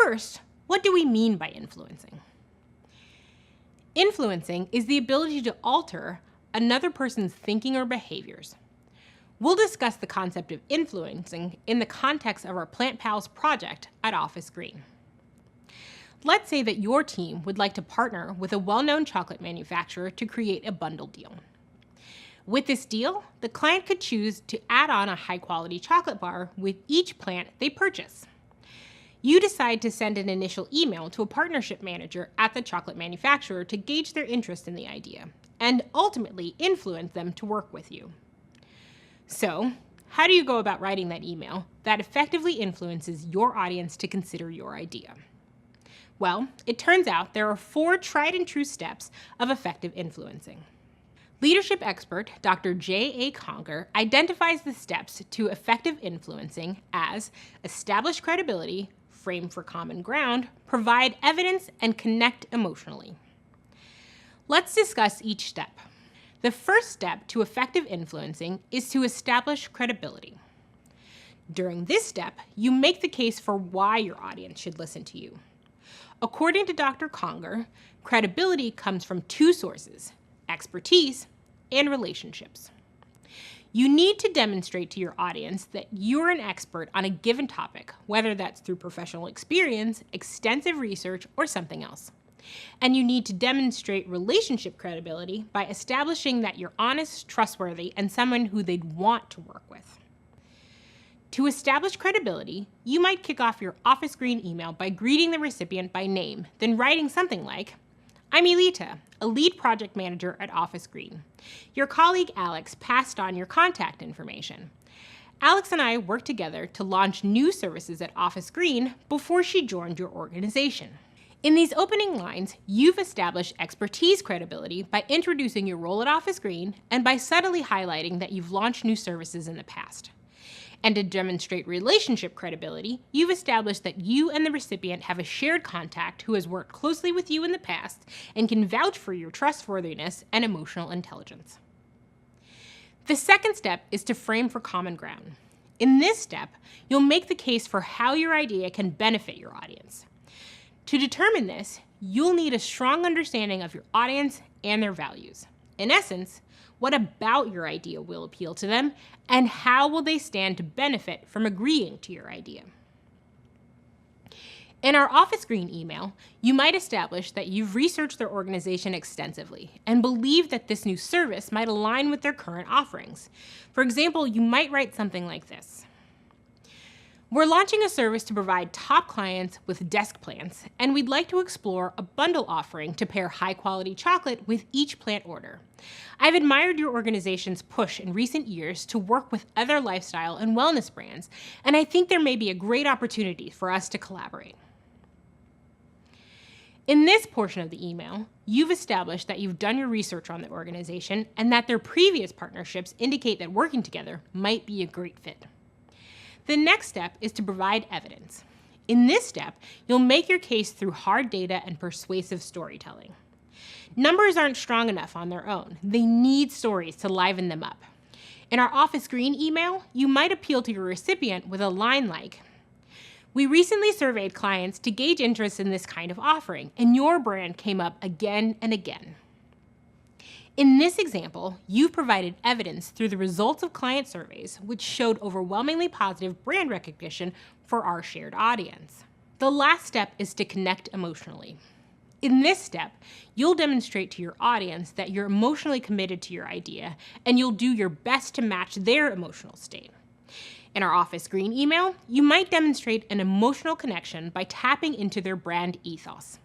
first, what do we mean by influencing? Influencing is the ability to alter another person's thinking or behaviors. We'll discuss the concept of influencing in the context of our Plant Pals project at Office Green. Let's say that your team would like to partner with a well-known chocolate manufacturer to create a bundle deal. With this deal, the client could choose to add on a high-quality chocolate bar with each plant they purchase. You decide to send an initial email to a partnership manager at the chocolate manufacturer to gauge their interest in the idea and ultimately influence them to work with you. So, how do you go about writing that email that effectively influences your audience to consider your idea? Well, it turns out there are 4 tried and true steps of effective influencing. Leadership expert Dr. J.A. Conger identifies the steps to effective influencing as establish credibility, frame for common ground, provide evidence, and connect emotionally. Let's discuss each step. The first step to effective influencing is to establish credibility. During this step, you make the case for why your audience should listen to you. According to Dr. Conger, credibility comes from 2 sources: expertise and relationships. You need to demonstrate to your audience that you're an expert on a given topic, whether that's through professional experience, extensive research, or something else. And you need to demonstrate relationship credibility by establishing that you're honest, trustworthy, and someone who they'd want to work with. To establish credibility, you might kick off your Office Green email by greeting the recipient by name, then writing something like, "I'm Elita, a lead project manager at Office Green. Your colleague Alex passed on your contact information. Alex and I worked together to launch new services at Office Green before she joined your organization." In these opening lines, you've established expertise credibility by introducing your role at Office Green and by subtly highlighting that you've launched new services in the past. And to demonstrate relationship credibility, you've established that you and the recipient have a shared contact who has worked closely with you in the past and can vouch for your trustworthiness and emotional intelligence. The second step is to frame for common ground. In this step, you'll make the case for how your idea can benefit your audience. To determine this, you'll need a strong understanding of your audience and their values. In essence, what about your idea will appeal to them, and how will they stand to benefit from agreeing to your idea? In our Office Green email, you might establish that you've researched their organization extensively and believe that this new service might align with their current offerings. For example, you might write something like this: "We're launching a service to provide top clients with desk plants, and we'd like to explore a bundle offering to pair high-quality chocolate with each plant order. I've admired your organization's push in recent years to work with other lifestyle and wellness brands, and I think there may be a great opportunity for us to collaborate." In this portion of the email, you've established that you've done your research on the organization and that their previous partnerships indicate that working together might be a great fit. The next step is to provide evidence. In this step, you'll make your case through hard data and persuasive storytelling. Numbers aren't strong enough on their own. They need stories to liven them up. In our Office Green email, you might appeal to your recipient with a line like, "We recently surveyed clients to gauge interest in this kind of offering, and your brand came up again and again." In this example, you've provided evidence through the results of client surveys, which showed overwhelmingly positive brand recognition for our shared audience. The last step is to connect emotionally. In this step, you'll demonstrate to your audience that you're emotionally committed to your idea, and you'll do your best to match their emotional state. In our Office Green email, you might demonstrate an emotional connection by tapping into their brand ethos.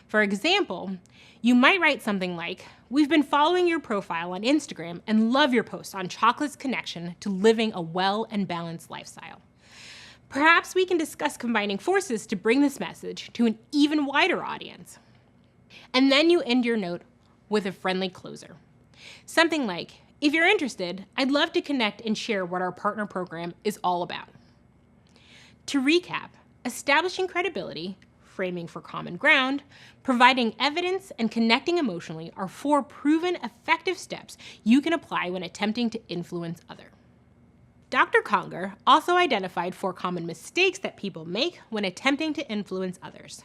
For example, you might write something like, "We've been following your profile on Instagram and love your posts on chocolate's connection to living a well and balanced lifestyle. Perhaps we can discuss combining forces to bring this message to an even wider audience." And then you end your note with a friendly closer. Something like, "If you're interested, I'd love to connect and share what our partner program is all about." To recap, establishing credibility, framing for common ground, providing evidence, and connecting emotionally are 4 proven effective steps you can apply when attempting to influence others. Dr. Conger also identified 4 common mistakes that people make when attempting to influence others.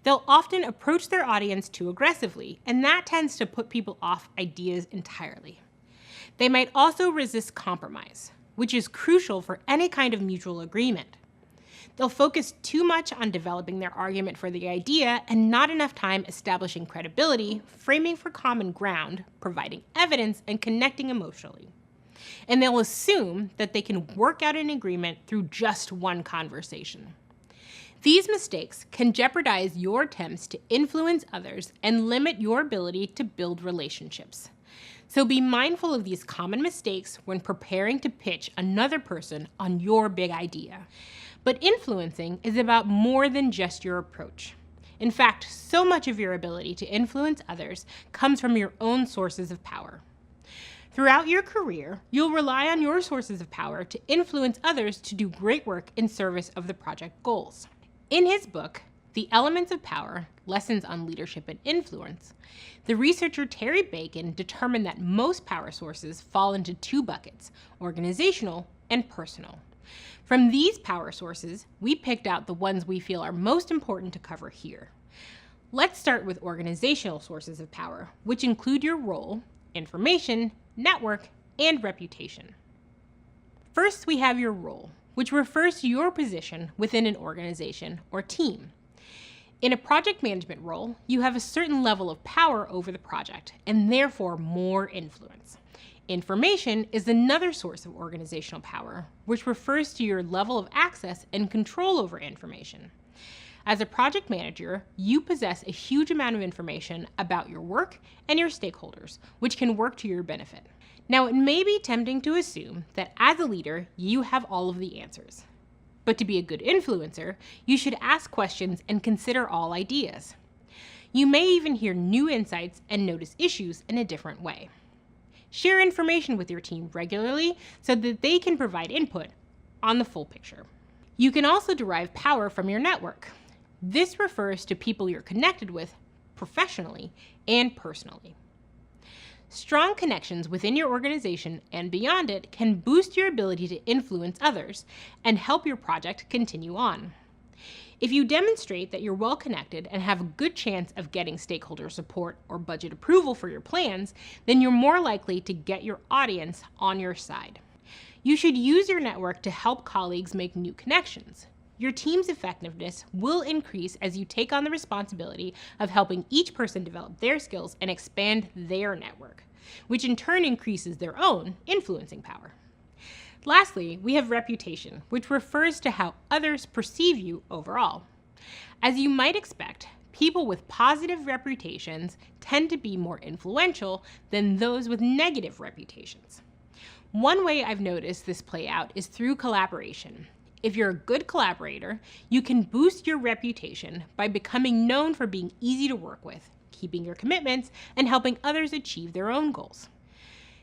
They'll often approach their audience too aggressively, and that tends to put people off ideas entirely. They might also resist compromise, which is crucial for any kind of mutual agreement. They'll focus too much on developing their argument for the idea and not enough time establishing credibility, framing for common ground, providing evidence, and connecting emotionally. And they'll assume that they can work out an agreement through just one conversation. These mistakes can jeopardize your attempts to influence others and limit your ability to build relationships. So be mindful of these common mistakes when preparing to pitch another person on your big idea. But influencing is about more than just your approach. In fact, so much of your ability to influence others comes from your own sources of power. Throughout your career, you'll rely on your sources of power to influence others to do great work in service of the project goals. In his book, The Elements of Power, Lessons on Leadership and Influence, the researcher Terry Bacon determined that most power sources fall into 2 buckets, organizational and personal. From these power sources, we picked out the ones we feel are most important to cover here. Let's start with organizational sources of power, which include your role, information, network, and reputation. First, we have your role, which refers to your position within an organization or team. In a project management role, you have a certain level of power over the project and therefore more influence. Information is another source of organizational power, which refers to your level of access and control over information. As a project manager, you possess a huge amount of information about your work and your stakeholders, which can work to your benefit. Now, it may be tempting to assume that as a leader, you have all of the answers. But to be a good influencer, you should ask questions and consider all ideas. You may even hear new insights and notice issues in a different way. Share information with your team regularly so that they can provide input on the full picture. You can also derive power from your network. This refers to people you're connected with professionally and personally. Strong connections within your organization and beyond it can boost your ability to influence others and help your project continue on. If you demonstrate that you're well connected and have a good chance of getting stakeholder support or budget approval for your plans, then you're more likely to get your audience on your side. You should use your network to help colleagues make new connections. Your team's effectiveness will increase as you take on the responsibility of helping each person develop their skills and expand their network, which in turn increases their own influencing power. Lastly, we have reputation, which refers to how others perceive you overall. As you might expect, people with positive reputations tend to be more influential than those with negative reputations. One way I've noticed this play out is through collaboration. If you're a good collaborator, you can boost your reputation by becoming known for being easy to work with, keeping your commitments, and helping others achieve their own goals.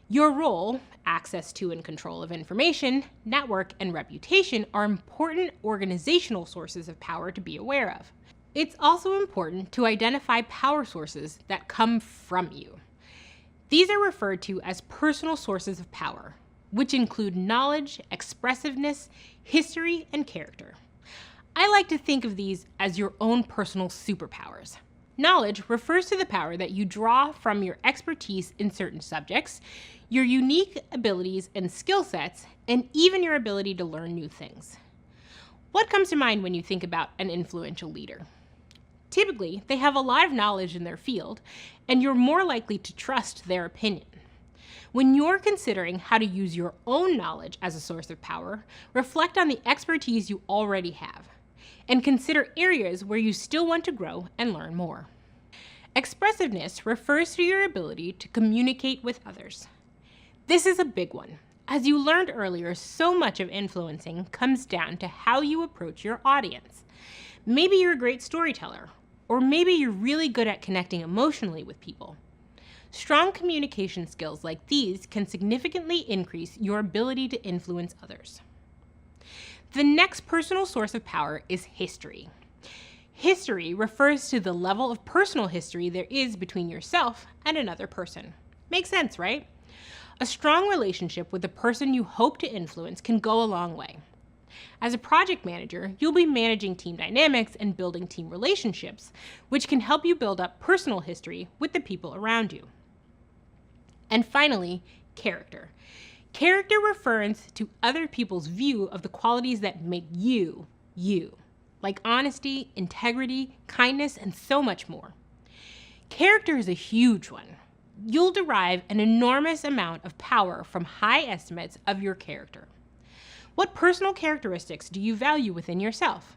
Your role, access to and control of information, network, and reputation are important organizational sources of power to be aware of. It's also important to identify power sources that come from you. These are referred to as personal sources of power, which include knowledge, expressiveness, history, and character. I like to think of these as your own personal superpowers. Knowledge refers to the power that you draw from your expertise in certain subjects, your unique abilities and skill sets, and even your ability to learn new things. What comes to mind when you think about an influential leader? Typically, they have a lot of knowledge in their field, and you're more likely to trust their opinion. When you're considering how to use your own knowledge as a source of power, reflect on the expertise you already have, and consider areas where you still want to grow and learn more. Expressiveness refers to your ability to communicate with others. This is a big one. As you learned earlier, so much of influencing comes down to how you approach your audience. Maybe you're a great storyteller, or maybe you're really good at connecting emotionally with people. Strong communication skills like these can significantly increase your ability to influence others. The next personal source of power is history. History refers to the level of personal history there is between yourself and another person. Makes sense, right? A strong relationship with the person you hope to influence can go a long way. As a project manager, you'll be managing team dynamics and building team relationships, which can help you build up personal history with the people around you. And finally, character. Character refers to other people's view of the qualities that make you, you, like honesty, integrity, kindness, and so much more. Character is a huge one. You'll derive an enormous amount of power from high estimates of your character. What personal characteristics do you value within yourself?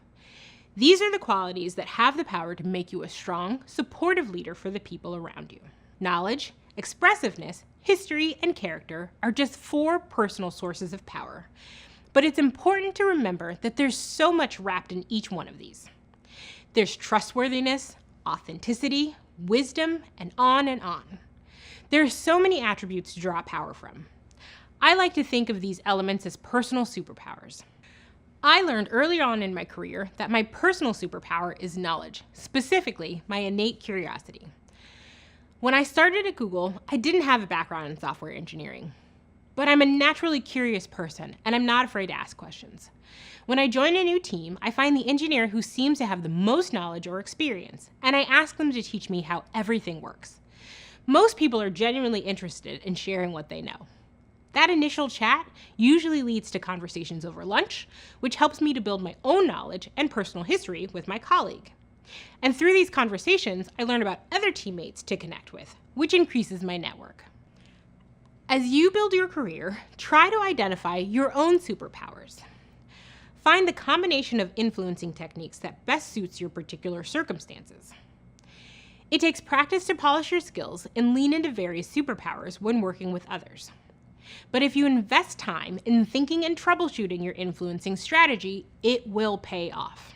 These are the qualities that have the power to make you a strong, supportive leader for the people around you. Knowledge, expressiveness, history, and character are just 4 personal sources of power. But it's important to remember that there's so much wrapped in each one of these. There's trustworthiness, authenticity, wisdom, and on and on. There are so many attributes to draw power from. I like to think of these elements as personal superpowers. I learned early on in my career that my personal superpower is knowledge, specifically my innate curiosity. When I started at Google, I didn't have a background in software engineering. But I'm a naturally curious person, and I'm not afraid to ask questions. When I join a new team, I find the engineer who seems to have the most knowledge or experience, and I ask them to teach me how everything works. Most people are genuinely interested in sharing what they know. That initial chat usually leads to conversations over lunch, which helps me to build my own knowledge and personal history with my colleague. And through these conversations, I learn about other teammates to connect with, which increases my network. As you build your career, try to identify your own superpowers. Find the combination of influencing techniques that best suits your particular circumstances. It takes practice to polish your skills and lean into various superpowers when working with others. But if you invest time in thinking and troubleshooting your influencing strategy, it will pay off.